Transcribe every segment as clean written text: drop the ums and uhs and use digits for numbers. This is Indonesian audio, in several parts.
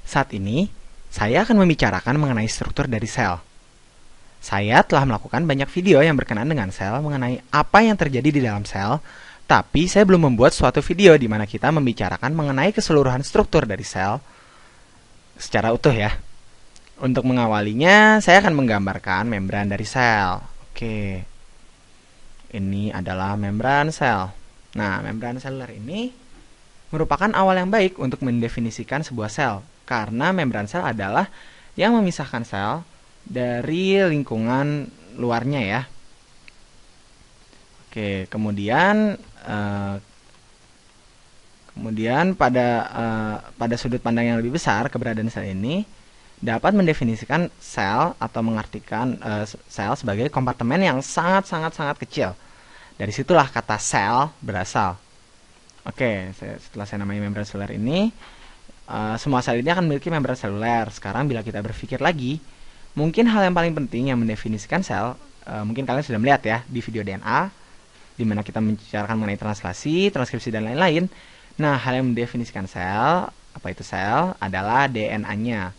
Saat ini, saya akan membicarakan mengenai struktur dari sel. Saya telah melakukan banyak video yang berkenaan dengan sel mengenai apa yang terjadi di dalam sel, tapi saya belum membuat suatu video di mana kita membicarakan mengenai keseluruhan struktur dari sel secara utuh ya. Untuk mengawalinya, saya akan menggambarkan membran dari sel. Oke, ini adalah membran sel. Nah, membran seluler ini merupakan awal yang baik untuk mendefinisikan sebuah sel, karena membran sel adalah yang memisahkan sel dari lingkungan luarnya ya. Oke, kemudian pada sudut pandang yang lebih besar, keberadaan sel ini dapat mendefinisikan sel atau mengartikan sel sebagai kompartemen yang sangat kecil. Dari situlah kata sel berasal. Oke, setelah saya namai membran seluler ini, semua sel ini akan memiliki membran seluler. Sekarang bila kita berpikir lagi, mungkin hal yang paling penting yang mendefinisikan sel, mungkin kalian sudah melihat ya di video DNA, di mana kita membicarakan mengenai translasi, transkripsi, dan lain-lain. Nah, hal yang mendefinisikan sel, apa itu sel, adalah DNA-nya,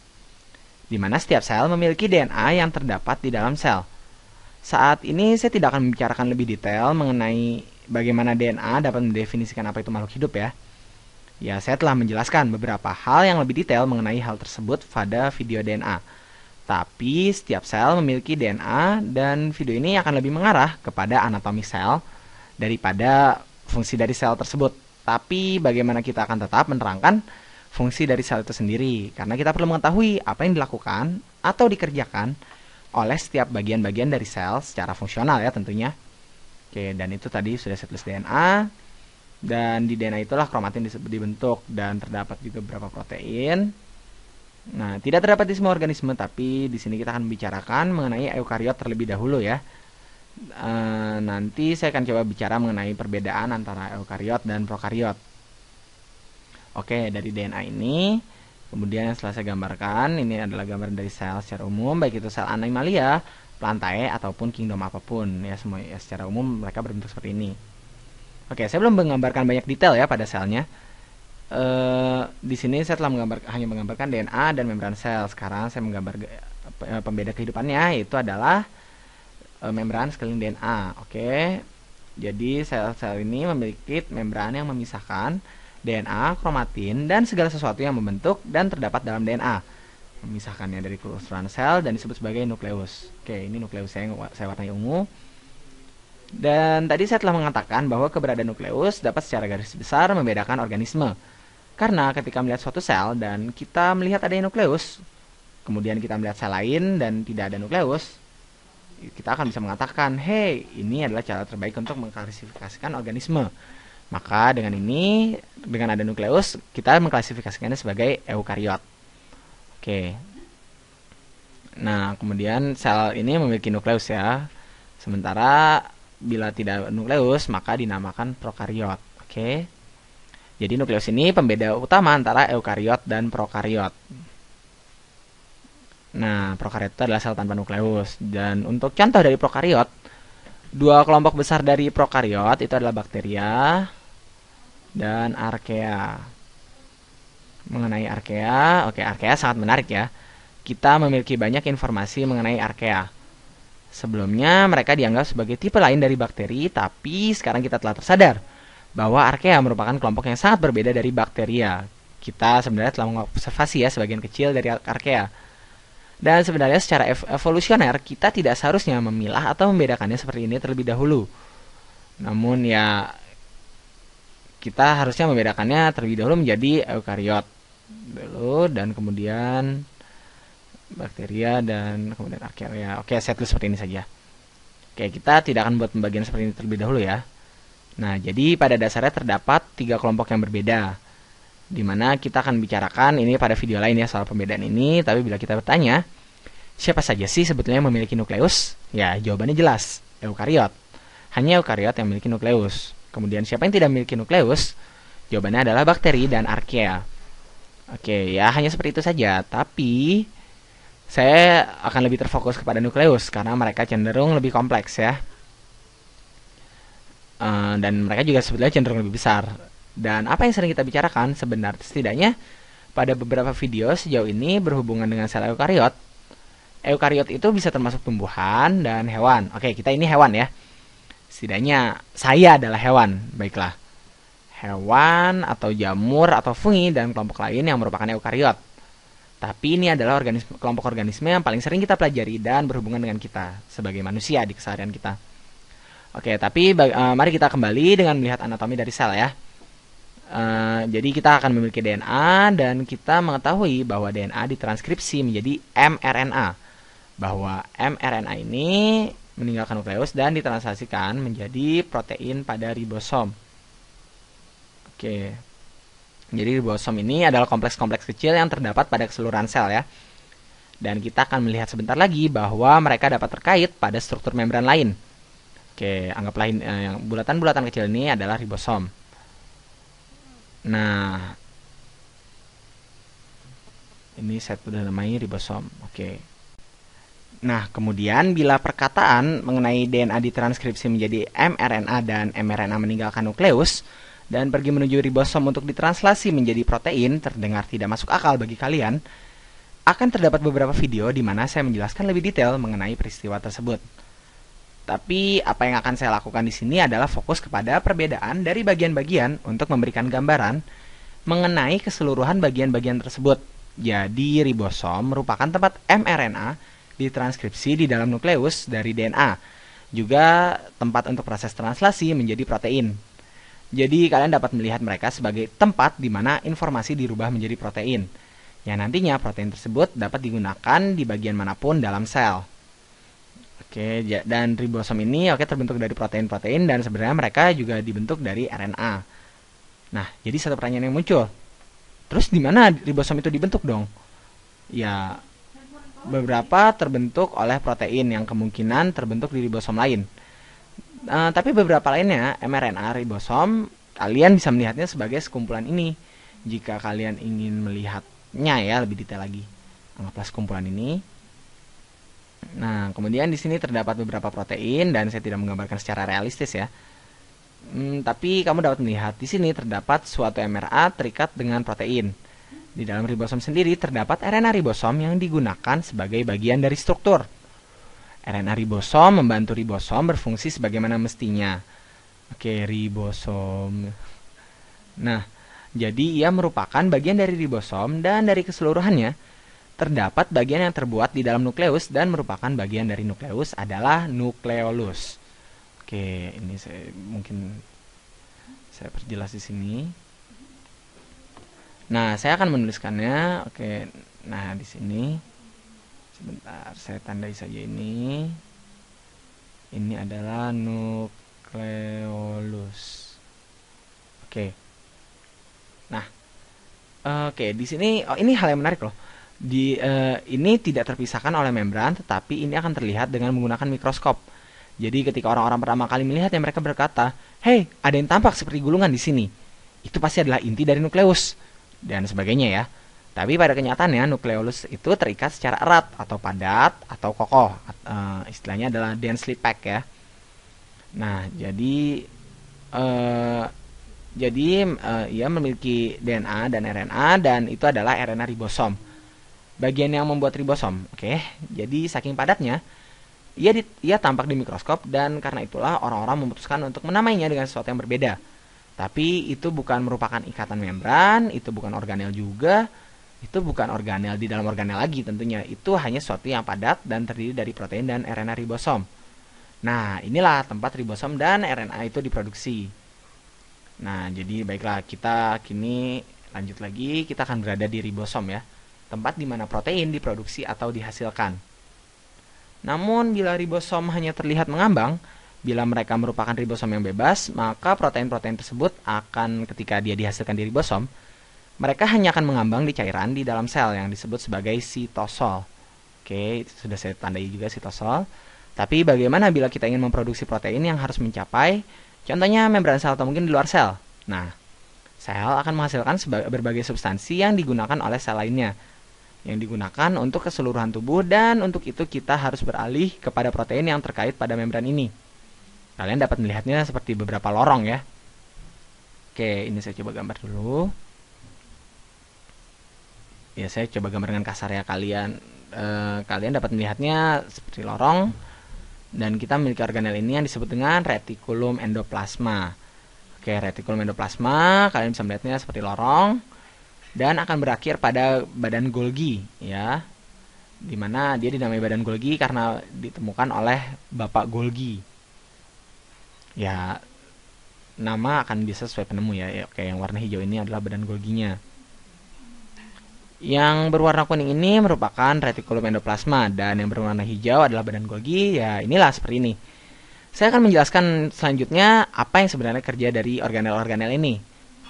di mana setiap sel memiliki DNA yang terdapat di dalam sel. Saat ini saya tidak akan membicarakan lebih detail mengenai bagaimana DNA dapat mendefinisikan apa itu makhluk hidup ya. Ya, saya telah menjelaskan beberapa hal yang lebih detail mengenai hal tersebut pada video DNA. Tapi setiap sel memiliki DNA dan video ini akan lebih mengarah kepada anatomi sel daripada fungsi dari sel tersebut. Tapi bagaimana kita akan tetap menerangkan fungsi dari sel itu sendiri, karena kita perlu mengetahui apa yang dilakukan atau dikerjakan oleh setiap bagian-bagian dari sel secara fungsional ya tentunya. Oke, dan itu tadi sudah saya tulis DNA. Dan di DNA itulah kromatin dibentuk dan terdapat juga beberapa protein. Nah, tidak terdapat di semua organisme, tapi di sini kita akan membicarakan mengenai eukariot terlebih dahulu ya. Nanti saya akan coba bicara mengenai perbedaan antara eukariot dan prokariot. Oke, dari DNA ini, kemudian setelah saya gambarkan, ini adalah gambaran dari sel secara umum, baik itu sel animalia, plantae, ataupun kingdom apapun ya, semua ya, secara umum mereka berbentuk seperti ini. Oke, saya belum menggambarkan banyak detail ya pada selnya. Di sini saya telah hanya menggambarkan DNA dan membran sel. Sekarang saya menggambar pembeda kehidupannya, yaitu adalah membran sekeliling DNA. Oke, jadi sel-sel ini memiliki membran yang memisahkan DNA, kromatin, dan segala sesuatu yang membentuk dan terdapat dalam DNA. Memisahkannya dari keseluruhan sel dan disebut sebagai nukleus. Oke, ini nukleus saya warnai ungu. Dan tadi saya telah mengatakan bahwa keberadaan nukleus dapat secara garis besar membedakan organisme. Karena ketika melihat suatu sel dan kita melihat adanya nukleus, kemudian kita melihat sel lain dan tidak ada nukleus, kita akan bisa mengatakan, hey, ini adalah cara terbaik untuk mengklasifikasikan organisme. Maka dengan ini, dengan ada nukleus, kita mengklasifikasikannya sebagai eukariot. Oke. Nah, kemudian sel ini memiliki nukleus ya. Sementara bila tidak nukleus, maka dinamakan prokariot. Oke. Jadi nukleus ini pembeda utama antara eukariot dan prokariot. Nah, prokariot itu adalah sel tanpa nukleus. Dan untuk contoh dari prokariot, dua kelompok besar dari prokariot itu adalah bakteria dan arkea. Mengenai arkea, oke, arkea sangat menarik ya. Kita memiliki banyak informasi mengenai arkea. Sebelumnya mereka dianggap sebagai tipe lain dari bakteri, tapi sekarang kita telah tersadar bahwa arkea merupakan kelompok yang sangat berbeda dari bakteria. Kita sebenarnya telah mengobservasi ya sebagian kecil dari arkea. Dan sebenarnya secara evolusioner kita tidak seharusnya memilah atau membedakannya seperti ini terlebih dahulu. Namun ya kita harusnya membedakannya terlebih dahulu menjadi eukariot dulu dan kemudian bakteria dan kemudian arkea. Oke, saya tulis seperti ini saja. Oke, kita tidak akan buat pembagian seperti ini terlebih dahulu ya. Nah, jadi pada dasarnya terdapat 3 kelompok yang berbeda, di mana kita akan bicarakan ini pada video lain ya soal pembedaan ini. Tapi bila kita bertanya, siapa saja sih sebetulnya yang memiliki nukleus? Ya, jawabannya jelas, eukariot. Hanya eukariot yang memiliki nukleus. Kemudian siapa yang tidak memiliki nukleus? Jawabannya adalah bakteri dan arkea. Oke, ya hanya seperti itu saja. Tapi saya akan lebih terfokus kepada nukleus karena mereka cenderung lebih kompleks ya. Dan mereka juga sebetulnya cenderung lebih besar. Dan apa yang sering kita bicarakan sebenarnya setidaknya pada beberapa video sejauh ini berhubungan dengan sel eukariot. Eukariot itu bisa termasuk tumbuhan dan hewan. Oke, kita ini hewan ya. Setidaknya saya adalah hewan. Baiklah. Hewan atau jamur atau fungi dan kelompok lain yang merupakan eukariot. Tapi ini adalah kelompok organisme yang paling sering kita pelajari dan berhubungan dengan kita sebagai manusia di keseharian kita. Oke, tapi mari kita kembali dengan melihat anatomi dari sel ya. Jadi kita akan memiliki DNA dan kita mengetahui bahwa DNA ditranskripsi menjadi mRNA. Bahwa mRNA ini meninggalkan nukleus dan ditranslasikan menjadi protein pada ribosom. Oke. Jadi ribosom ini adalah kompleks-kompleks kecil yang terdapat pada keseluruhan sel ya. Dan kita akan melihat sebentar lagi bahwa mereka dapat terkait pada struktur membran lain. Oke, anggaplah yang bulatan-bulatan kecil ini adalah ribosom. Nah, ini saya sudah namai ribosom. Oke. Nah, kemudian bila perkataan mengenai DNA ditranskripsi menjadi mRNA dan mRNA meninggalkan nukleus dan pergi menuju ribosom untuk ditranslasi menjadi protein terdengar tidak masuk akal bagi kalian, akan terdapat beberapa video di mana saya menjelaskan lebih detail mengenai peristiwa tersebut. Tapi apa yang akan saya lakukan di sini adalah fokus kepada perbedaan dari bagian-bagian untuk memberikan gambaran mengenai keseluruhan bagian-bagian tersebut. Jadi ribosom merupakan tempat mRNA ditranskripsi di dalam nukleus dari DNA, juga tempat untuk proses translasi menjadi protein. Jadi kalian dapat melihat mereka sebagai tempat di mana informasi dirubah menjadi protein, yang nantinya protein tersebut dapat digunakan di bagian manapun dalam sel. Oke, dan ribosom ini terbentuk dari protein-protein dan sebenarnya mereka juga dibentuk dari RNA. Nah, jadi satu pertanyaan yang muncul. Terus di mana ribosom itu dibentuk dong? Ya, beberapa terbentuk oleh protein yang kemungkinan terbentuk di ribosom lain. Tapi beberapa lainnya, mRNA ribosom, kalian bisa melihatnya sebagai sekumpulan ini. Jika kalian ingin melihatnya ya lebih detail lagi, anggaplah sekumpulan ini. Nah, kemudian di sini terdapat beberapa protein dan saya tidak menggambarkan secara realistis ya. Tapi kamu dapat melihat di sini terdapat suatu mRNA terikat dengan protein. Di dalam ribosom sendiri terdapat RNA ribosom yang digunakan sebagai bagian dari struktur. RNA ribosom membantu ribosom berfungsi sebagaimana mestinya. Oke, ribosom. Nah, jadi ia merupakan bagian dari ribosom dan dari keseluruhannya terdapat bagian yang terbuat di dalam nukleus dan merupakan bagian dari nukleus adalah nukleolus. Oke, ini mungkin saya perjelas di sini. Nah, saya akan menuliskannya. Oke, nah di sini sebentar saya tandai saja ini. Ini adalah nukleolus. Oke. Nah, oke di sini ini hal yang menarik loh. Ini tidak terpisahkan oleh membran, tetapi ini akan terlihat dengan menggunakan mikroskop. Jadi ketika orang-orang pertama kali melihatnya, mereka berkata, "Hey, ada yang tampak seperti gulungan di sini." Itu pasti adalah inti dari nukleus dan sebagainya ya. Tapi pada kenyataannya nukleolus itu terikat secara erat atau padat atau kokoh. Istilahnya adalah densely packed ya. Nah, ia memiliki DNA dan RNA dan itu adalah RNA ribosom. Bagian yang membuat ribosom. Oke, jadi saking padatnya, ia tampak di mikroskop dan karena itulah orang-orang memutuskan untuk menamainya dengan sesuatu yang berbeda. Tapi itu bukan merupakan ikatan membran, itu bukan organel juga, itu bukan organel di dalam organel lagi tentunya. Itu hanya sesuatu yang padat dan terdiri dari protein dan RNA ribosom. Nah, inilah tempat ribosom dan RNA itu diproduksi. Nah, jadi baiklah kita kini lanjut lagi, kita akan berada di ribosom ya. Tempat di mana protein diproduksi atau dihasilkan. Namun, bila ribosom hanya terlihat mengambang, bila mereka merupakan ribosom yang bebas, maka protein-protein tersebut akan ketika dia dihasilkan di ribosom, mereka hanya akan mengambang di cairan di dalam sel yang disebut sebagai sitosol. Oke, itu sudah saya tandai juga sitosol. Tapi bagaimana bila kita ingin memproduksi protein yang harus mencapai, contohnya membran sel atau mungkin di luar sel? Nah, sel akan menghasilkan berbagai substansi yang digunakan oleh sel lainnya, yang digunakan untuk keseluruhan tubuh dan untuk itu kita harus beralih kepada protein yang terkait pada membran ini. Kalian dapat melihatnya seperti beberapa lorong ya. Oke, ini saya coba gambar dulu. Ya, saya coba gambarkan kasar ya. Kalian dapat melihatnya seperti lorong, dan kita memiliki organel ini yang disebut dengan retikulum endoplasma. Oke, retikulum endoplasma kalian bisa melihatnya seperti lorong dan akan berakhir pada badan Golgi, ya, dimana dia dinamai badan Golgi karena ditemukan oleh Bapak Golgi. Ya, nama akan bisa sesuai penemu ya. Oke, yang warna hijau ini adalah badan Golginya. Yang berwarna kuning ini merupakan retikulum endoplasma, dan yang berwarna hijau adalah badan Golgi. Ya, inilah seperti ini. Saya akan menjelaskan selanjutnya apa yang sebenarnya kerja dari organel-organel ini.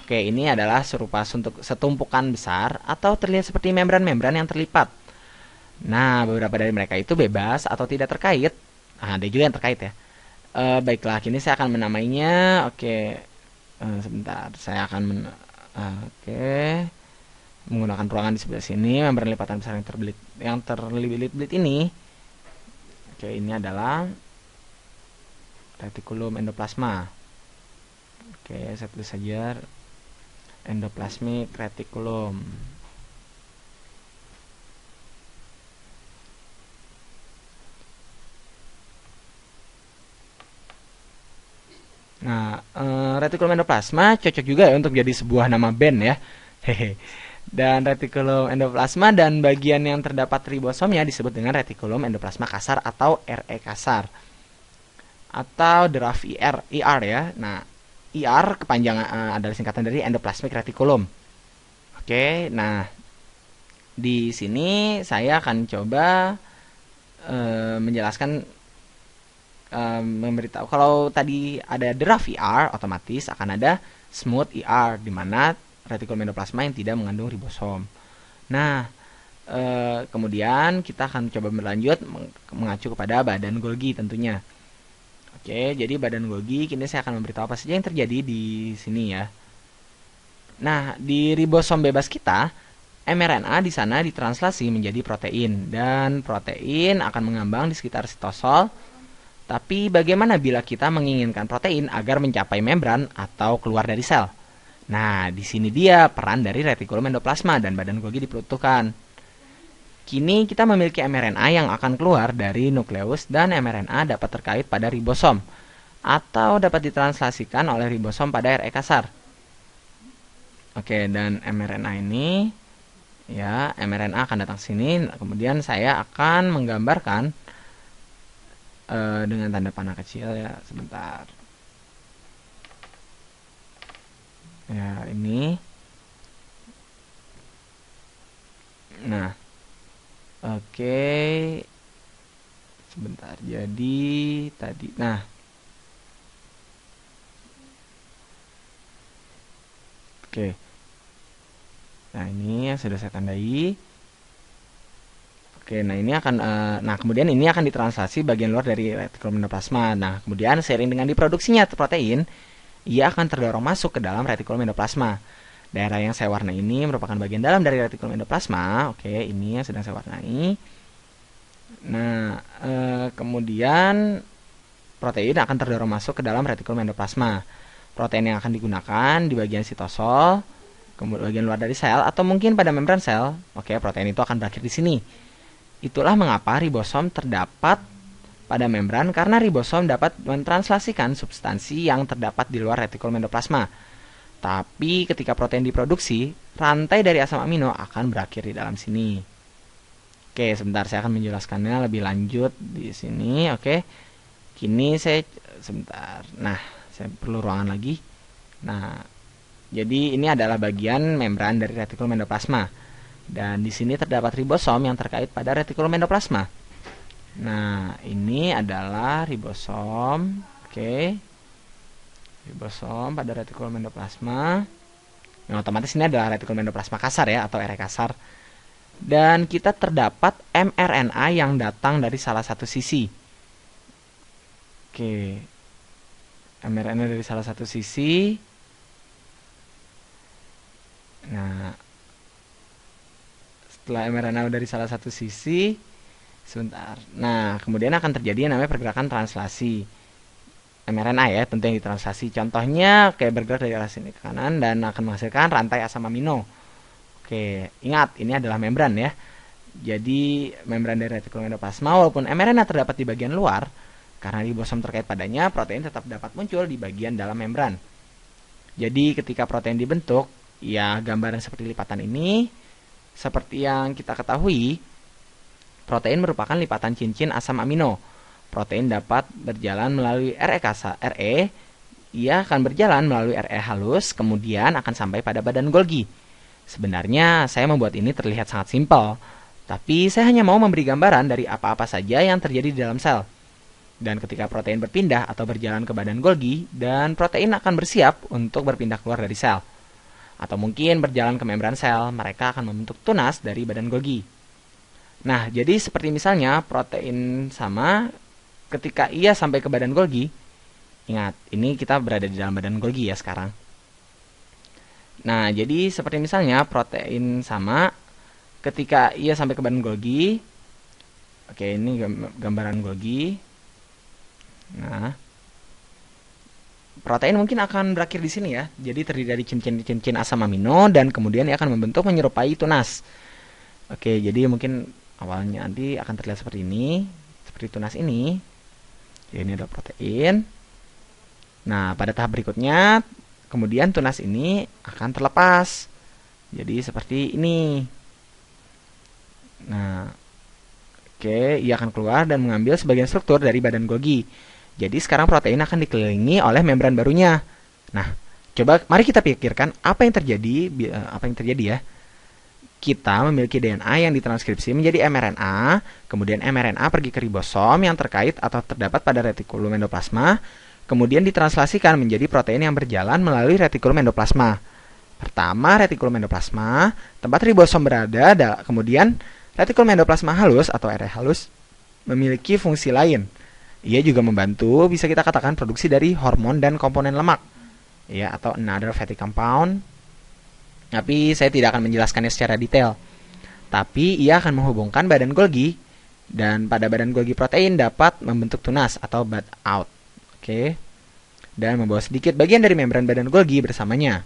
Oke, ini adalah serupa setumpukan besar atau terlihat seperti membran-membran yang terlipat. Nah, beberapa dari mereka itu bebas atau tidak terkait. Nah, ada juga yang terkait ya. Baiklah, kini saya akan menamainya. Oke, sebentar. Saya akan menggunakan ruangan di sebelah sini. Membran lipatan besar yang terlilit-lilit ini. Oke, ini adalah retikulum endoplasma. Oke, saya tulis saja endoplasmic reticulum. Nah, retikulum endoplasma cocok juga ya untuk jadi sebuah nama band ya. Hehe. Dan retikulum endoplasma dan bagian yang terdapat ribosomnya disebut dengan retikulum endoplasma kasar atau RE kasar. Atau deraf IR ya. Nah, IR kepanjangan adalah singkatan dari endoplasmic reticulum. Oke, nah di sini saya akan coba menjelaskan, memberitahu kalau tadi ada deraf IR, otomatis akan ada smooth IR, di mana retikulum endoplasma yang tidak mengandung ribosom. Nah, kemudian kita akan coba berlanjut mengacu kepada badan Golgi tentunya. Oke, jadi badan Golgi, kini saya akan memberitahu apa saja yang terjadi di sini ya. Nah, di ribosom bebas kita, mRNA di sana ditranslasi menjadi protein, dan protein akan mengambang di sekitar sitosol. Tapi bagaimana bila kita menginginkan protein agar mencapai membran atau keluar dari sel? Nah, di sini dia peran dari retikulum endoplasma dan badan Golgi dibutuhkan. Kini kita memiliki mRNA yang akan keluar dari nukleus, dan mRNA dapat terkait pada ribosom atau dapat ditranslasikan oleh ribosom pada RE kasar. Oke, dan mRNA ini ya, mRNA akan datang sini. Kemudian saya akan menggambarkan dengan tanda panah kecil ya, sebentar. Ya, ini. Nah, oke. Sebentar. Jadi tadi, nah. Oke. Nah, ini yang sudah saya tandai. Oke, nah ini akan nah kemudian ini akan ditranslasi bagian luar dari retikulum endoplasma. Nah, kemudian seiring dengan diproduksinya protein, ia akan terdorong masuk ke dalam retikulum endoplasma. Daerah yang saya warnai ini merupakan bagian dalam dari retikulum endoplasma. Oke, ini yang sedang saya warnai. Nah, kemudian protein akan terdorong masuk ke dalam retikulum endoplasma. Protein yang akan digunakan di bagian sitosol, kemudian bagian luar dari sel, atau mungkin pada membran sel. Oke, protein itu akan berakhir di sini. Itulah mengapa ribosom terdapat pada membran, karena ribosom dapat mentranslasikan substansi yang terdapat di luar retikulum endoplasma. Tapi ketika protein diproduksi, rantai dari asam amino akan berakhir di dalam sini. Oke, sebentar saya akan menjelaskannya lebih lanjut di sini. Oke. Kini saya sebentar. Nah, saya perlu ruangan lagi. Nah, jadi ini adalah bagian membran dari retikulum endoplasma. Dan di sini terdapat ribosom yang terkait pada retikulum endoplasma. Nah, ini adalah ribosom. Oke. Ribosom pada retikulum endoplasma. Yang otomatis ini adalah retikulum endoplasma kasar ya, atau RE kasar. Dan kita terdapat mRNA yang datang dari salah satu sisi. Oke. mRNA dari salah satu sisi. Nah, setelah mRNA dari salah satu sisi, sebentar. Nah, kemudian akan terjadi yang namanya pergerakan translasi mRNA ya, tentu yang ditranslasi. Contohnya kayak bergerak dari arah sini ke kanan dan akan menghasilkan rantai asam amino. Oke, ingat ini adalah membran ya. Jadi membran dari retikulum endoplasma walaupun mRNA terdapat di bagian luar, karena ribosom terkait padanya, protein tetap dapat muncul di bagian dalam membran. Jadi ketika protein dibentuk, ya gambaran seperti lipatan ini, seperti yang kita ketahui, protein merupakan lipatan cincin asam amino. Protein dapat berjalan melalui RE, ia akan berjalan melalui RE halus, kemudian akan sampai pada badan Golgi. Sebenarnya saya membuat ini terlihat sangat simpel, tapi saya hanya mau memberi gambaran dari apa-apa saja yang terjadi di dalam sel. Dan ketika protein berpindah atau berjalan ke badan Golgi, dan protein akan bersiap untuk berpindah keluar dari sel. Atau mungkin berjalan ke membran sel, mereka akan membentuk tunas dari badan Golgi. Nah, jadi seperti misalnya protein sama ketika ia sampai ke badan Golgi, ingat, ini kita berada di dalam badan Golgi ya sekarang. Nah, jadi seperti misalnya protein sama ketika ia sampai ke badan Golgi. Oke, ini gambaran Golgi. Nah, protein mungkin akan berakhir di sini ya. Jadi terdiri dari cincin-cincin asam amino dan kemudian ia akan membentuk menyerupai tunas. Oke, jadi mungkin awalnya nanti akan terlihat seperti ini, seperti tunas ini. Ya, ini adalah protein. Nah, pada tahap berikutnya, kemudian tunas ini akan terlepas. Jadi seperti ini. Nah, oke, ia akan keluar dan mengambil sebagian struktur dari badan Golgi. Jadi sekarang protein akan dikelilingi oleh membran barunya. Nah, coba mari kita pikirkan apa yang terjadi ya. Kita memiliki DNA yang ditranskripsi menjadi mRNA, kemudian mRNA pergi ke ribosom yang terkait atau terdapat pada retikulum endoplasma, kemudian ditranslasikan menjadi protein yang berjalan melalui retikulum endoplasma. Pertama, retikulum endoplasma, tempat ribosom berada, kemudian retikulum endoplasma halus atau RE halus memiliki fungsi lain. Ia juga membantu, bisa kita katakan, produksi dari hormon dan komponen lemak, ya, atau another fatty compound. Tapi saya tidak akan menjelaskannya secara detail. Tapi ia akan menghubungkan badan Golgi, dan pada badan Golgi protein dapat membentuk tunas atau bud out. Oke. Dan membawa sedikit bagian dari membran badan Golgi bersamanya.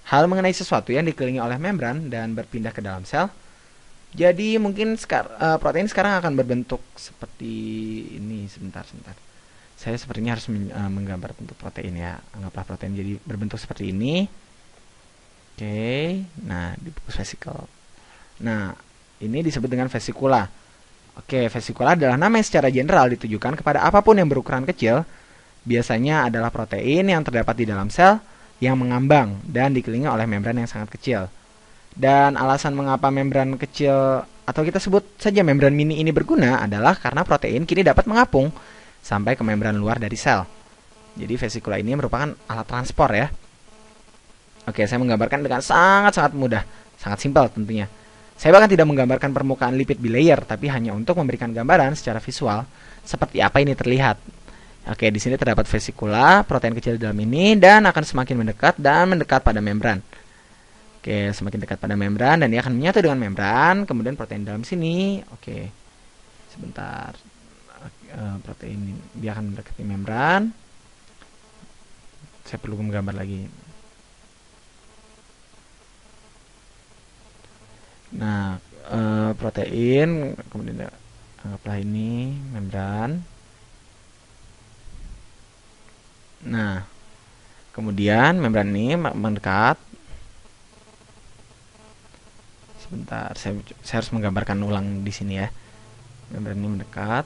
Hal mengenai sesuatu yang dikelilingi oleh membran dan berpindah ke dalam sel. Jadi mungkin protein sekarang akan berbentuk seperti ini. Sebentar. Saya sepertinya harus menggambar bentuk protein ya. Anggaplah protein jadi berbentuk seperti ini. Oke, nah di buku vesicle. Nah, ini disebut dengan vesikula. Oke, vesikula adalah nama yang secara general ditujukan kepada apapun yang berukuran kecil. Biasanya adalah protein yang terdapat di dalam sel yang mengambang dan dikelilingi oleh membran yang sangat kecil. Dan alasan mengapa membran kecil atau kita sebut saja membran mini ini berguna adalah karena protein kini dapat mengapung sampai ke membran luar dari sel. Jadi vesikula ini merupakan alat transport ya. Oke, saya menggambarkan dengan sangat-sangat mudah, sangat simpel tentunya. Saya bahkan tidak menggambarkan permukaan lipid bilayer, tapi hanya untuk memberikan gambaran secara visual seperti apa ini terlihat. Oke, di sini terdapat vesikula, protein kecil di dalam ini, dan akan semakin mendekat dan mendekat pada membran. Oke, semakin dekat pada membran, dan dia akan menyatu dengan membran, kemudian protein dalam sini. Oke, sebentar. Protein dia akan mendekati membran. Saya perlu menggambar lagi. Nah, protein, kemudian anggaplah ini membran. Nah, kemudian membran ini mendekat. Sebentar, saya harus menggambarkan ulang di sini ya. Membran ini mendekat.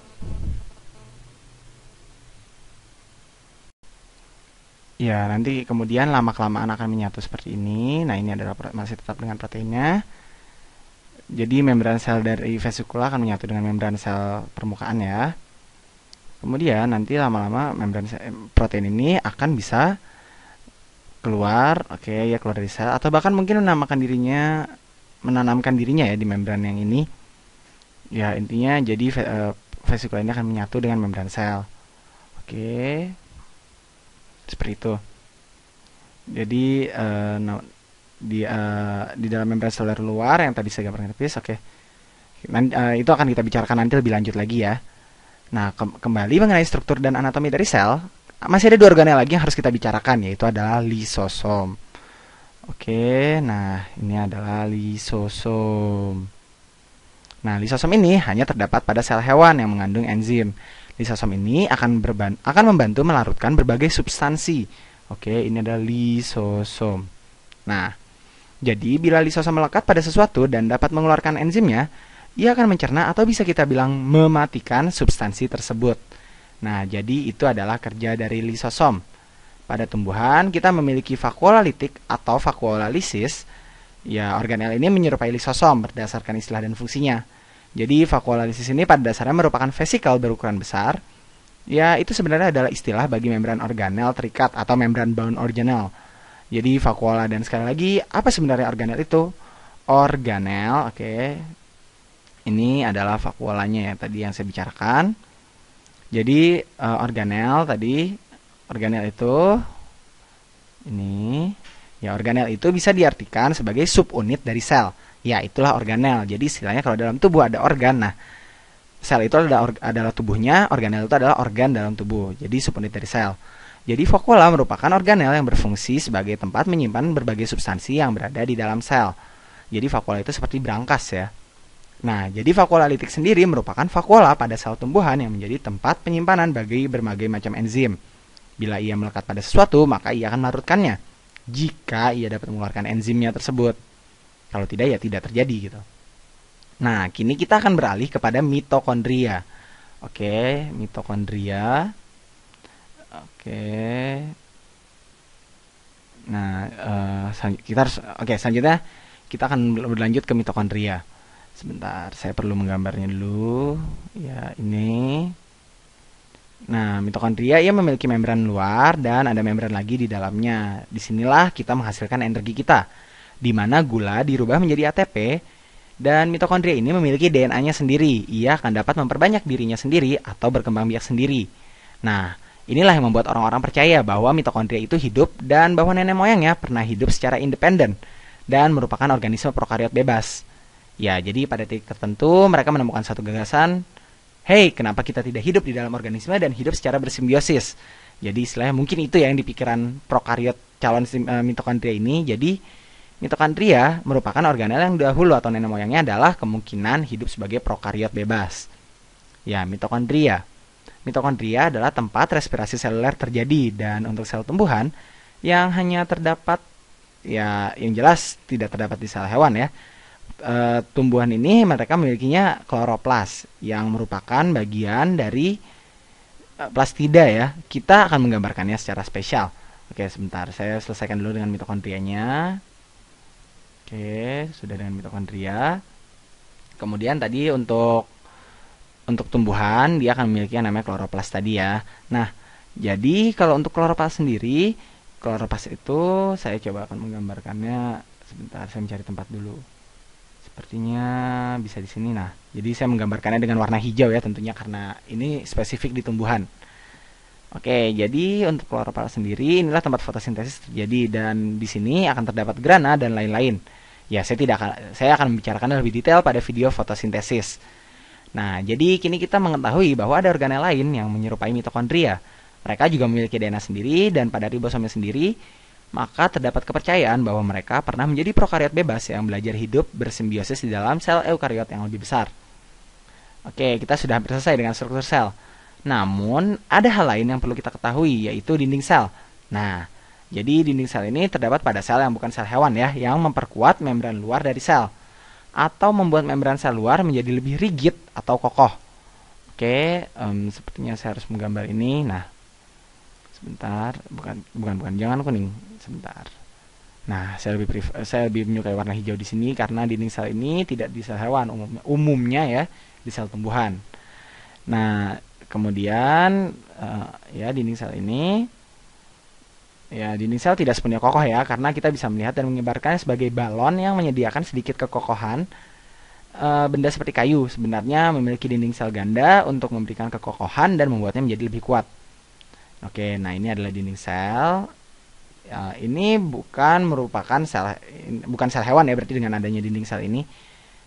Ya, nanti kemudian lama-kelamaan akan menyatu seperti ini. Nah, ini adalah masih tetap dengan proteinnya. Jadi membran sel dari vesikula akan menyatu dengan membran sel permukaan ya. Kemudian nanti lama-lama membran protein ini akan bisa keluar, oke ya, keluar dari sel, atau bahkan mungkin menanamkan dirinya ya di membran yang ini. Ya, intinya jadi vesikula ini akan menyatu dengan membran sel. Oke. Seperti itu. Jadi di dalam membran seluler luar yang tadi saya gambarkan tipis, oke. Itu akan kita bicarakan nanti lebih lanjut lagi ya. Nah, kembali mengenai struktur dan anatomi dari sel, masih ada dua organel lagi yang harus kita bicarakan, yaitu adalah lisosom. Oke, nah ini adalah lisosom. Nah, lisosom ini hanya terdapat pada sel hewan yang mengandung enzim. Lisosom ini akan membantu melarutkan berbagai substansi. Oke, ini adalah lisosom. Nah, jadi bila lisosom melekat pada sesuatu dan dapat mengeluarkan enzimnya, ia akan mencerna atau bisa kita bilang mematikan substansi tersebut. Nah, jadi itu adalah kerja dari lisosom. Pada tumbuhan, kita memiliki vakuola litik atau vakuola lisis. Ya, organel ini menyerupai lisosom berdasarkan istilah dan fungsinya. Jadi, vakuola lisis ini pada dasarnya merupakan vesikel berukuran besar. Ya, itu sebenarnya adalah istilah bagi membran organel terikat atau membran bound organel. Jadi, vakuola dan sekali lagi, apa sebenarnya organel itu? Organel, oke. Ini adalah vakuolanya ya, tadi yang saya bicarakan. Jadi, organel itu ini ya, organel itu bisa diartikan sebagai subunit dari sel. Ya, itulah organel. Jadi istilahnya kalau dalam tubuh ada organ, nah sel itu adalah tubuhnya, organel itu adalah organ dalam tubuh. Jadi subunit dari sel. Jadi vakuola merupakan organel yang berfungsi sebagai tempat menyimpan berbagai substansi yang berada di dalam sel. Jadi vakuola itu seperti brankas ya. Nah, jadi vakuola litik sendiri merupakan vakuola pada sel tumbuhan yang menjadi tempat penyimpanan bagi berbagai macam enzim. Bila ia melekat pada sesuatu, maka ia akan melarutkannya. Jika ia dapat mengeluarkan enzimnya tersebut. Kalau tidak, ya tidak terjadi gitu. Nah, kini kita akan beralih kepada mitokondria. Oke, mitokondria. Oke. Nah, selanjutnya kita akan berlanjut ke mitokondria. Sebentar, saya perlu menggambarnya dulu. Ya, ini. Nah, mitokondria ia memiliki membran luar dan ada membran lagi di dalamnya. Disinilah kita menghasilkan energi kita, di mana gula dirubah menjadi ATP, dan mitokondria ini memiliki DNA-nya sendiri. Ia akan dapat memperbanyak dirinya sendiri atau berkembang biak sendiri. Nah, inilah yang membuat orang-orang percaya bahwa mitokondria itu hidup dan bahwa nenek moyangnya pernah hidup secara independen dan merupakan organisme prokariot bebas. Ya, jadi pada titik tertentu mereka menemukan satu gagasan, hey, kenapa kita tidak hidup di dalam organisme dan hidup secara bersimbiosis? Jadi istilahnya mungkin itu yang dipikiran prokariot calon mitokondria ini. Jadi mitokondria merupakan organel yang dahulu atau nenek moyangnya adalah kemungkinan hidup sebagai prokariot bebas. Ya, mitokondria. Mitokondria adalah tempat respirasi seluler terjadi dan untuk sel tumbuhan yang hanya terdapat, ya yang jelas tidak terdapat di sel hewan ya. Tumbuhan ini mereka memilikinya kloroplas yang merupakan bagian dari plastida ya. Kita akan menggambarkannya secara spesial. Oke, sebentar, saya selesaikan dulu dengan mitokondrianya. Oke, sudah dengan mitokondria. Kemudian tadi untuk tumbuhan dia akan memiliki yang namanya kloroplas tadi ya. Nah, jadi kalau untuk kloroplas sendiri, kloroplas itu saya coba akan menggambarkannya. Sebentar, saya mencari tempat dulu. Sepertinya bisa di sini. Nah, jadi saya menggambarkannya dengan warna hijau ya tentunya karena ini spesifik di tumbuhan. Oke, jadi untuk kloroplas sendiri inilah tempat fotosintesis terjadi dan di sini akan terdapat grana dan lain-lain. Ya, saya akan membicarakan lebih detail pada video fotosintesis. Nah, jadi kini kita mengetahui bahwa ada organel lain yang menyerupai mitokondria. Mereka juga memiliki DNA sendiri dan pada ribosomnya sendiri, maka terdapat kepercayaan bahwa mereka pernah menjadi prokariot bebas yang belajar hidup bersimbiosis di dalam sel eukariot yang lebih besar. Oke, kita sudah hampir selesai dengan struktur sel. Namun, ada hal lain yang perlu kita ketahui, yaitu dinding sel. Nah, jadi dinding sel ini terdapat pada sel yang bukan sel hewan ya, yang memperkuat membran luar dari sel, atau membuat membran sel luar menjadi lebih rigid atau kokoh. Oke, sepertinya saya harus menggambar ini. Nah, sebentar, bukan, jangan kuning. Sebentar. Nah, saya lebih menyukai warna hijau di sini karena dinding sel ini tidak di sel hewan umumnya ya, di sel tumbuhan. Nah, kemudian dinding sel tidak sepenuhnya kokoh ya, karena kita bisa melihat dan mengibaratkannya sebagai balon yang menyediakan sedikit kekokohan. Benda seperti kayu sebenarnya memiliki dinding sel ganda untuk memberikan kekokohan dan membuatnya menjadi lebih kuat. Oke, nah ini adalah dinding sel. Ini bukan sel hewan ya, berarti dengan adanya dinding sel ini.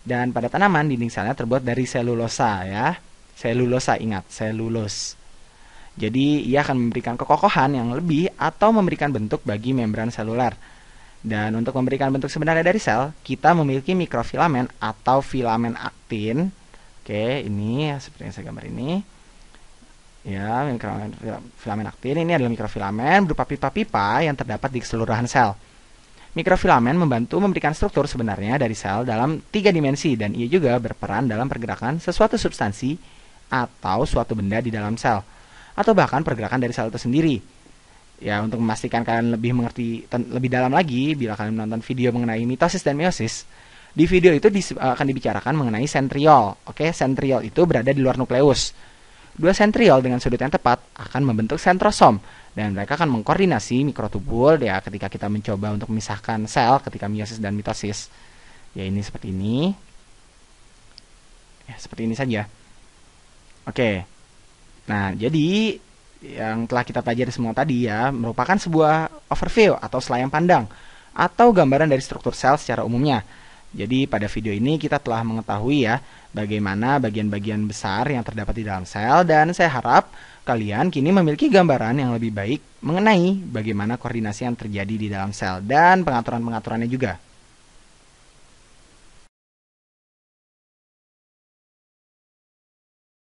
Dan pada tanaman dinding selnya terbuat dari selulosa ya. Selulosa, ingat, selulose. Jadi ia akan memberikan kekokohan yang lebih atau memberikan bentuk bagi membran seluler. Dan untuk memberikan bentuk sebenarnya dari sel, kita memiliki mikrofilamen atau filamen aktin. Oke, ini seperti yang saya gambar ini. Ya, mikrofilamen aktin ini adalah mikrofilamen berupa pipa-pipa yang terdapat di keseluruhan sel. Mikrofilamen membantu memberikan struktur sebenarnya dari sel dalam 3 dimensi dan ia juga berperan dalam pergerakan sesuatu substansi atau suatu benda di dalam sel atau bahkan pergerakan dari sel itu sendiri. Ya, untuk memastikan kalian lebih mengerti lebih dalam lagi, bila kalian menonton video mengenai mitosis dan meiosis, di video itu akan dibicarakan mengenai sentriol. Oke, sentriol itu berada di luar nukleus. Dua sentriol dengan sudut yang tepat akan membentuk sentrosom dan mereka akan mengkoordinasi mikrotubul ya ketika kita mencoba untuk memisahkan sel ketika meiosis dan mitosis. Ya, ini seperti ini. Ya, seperti ini saja. Oke. Nah, jadi yang telah kita pelajari semua tadi ya merupakan sebuah overview atau selayang pandang atau gambaran dari struktur sel secara umumnya. Jadi pada video ini kita telah mengetahui ya bagaimana bagian-bagian besar yang terdapat di dalam sel dan saya harap kalian kini memiliki gambaran yang lebih baik mengenai bagaimana koordinasi yang terjadi di dalam sel dan pengaturan-pengaturannya juga.